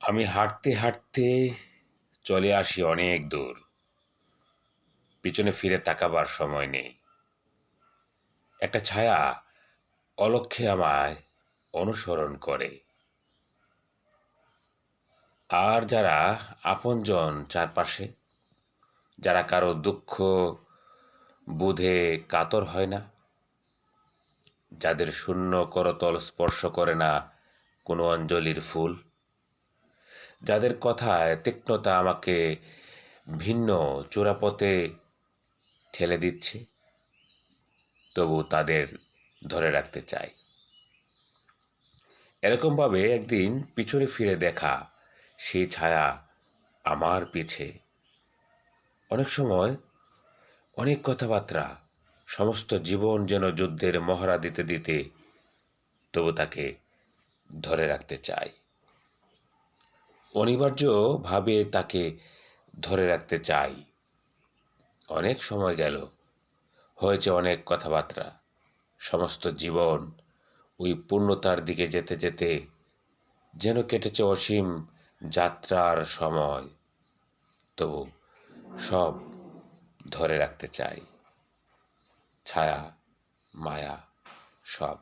আমি হাঁটতে হাঁটতে চলে আসি অনেক দূর। পিছনে ফিরে তাকাবার সময় নেই। একটা ছায়া অলক্ষ্যে আমায় অনুসরণ করে। আর যারা আপনজন চারপাশে, যারা কারো দুঃখ বুঝে কাতর হয় না, যাদের শূন্য করতল স্পর্শ করে না কোনো অঞ্জলির ফুল, যাদের কথায় তীক্ষ্ণতা আমাকে ভিন্ন চূড়াপথে ঠেলে দিচ্ছে, তবু তাদের ধরে রাখতে চাই। এরকমভাবে একদিন পিছনে ফিরে দেখা সেই ছায়া আমার পিছে। অনেক সময় অনেক কথাবার্তা, সমস্ত জীবন যেন যুদ্ধের মহড়া দিতে দিতে তবু তাকে ধরে রাখতে চাই। অনিবার্যভাবে তাকে ধরে রাখতে চাই। অনেক সময় গেল, হয়েছে অনেক কথাবার্তা, সমস্ত জীবন ওই পূর্ণতার দিকে যেতে যেতে যেন কেটেছে অসীম যাত্রার সময়, তবু সব ধরে রাখতে চাই। ছায়া, মায়া, সব।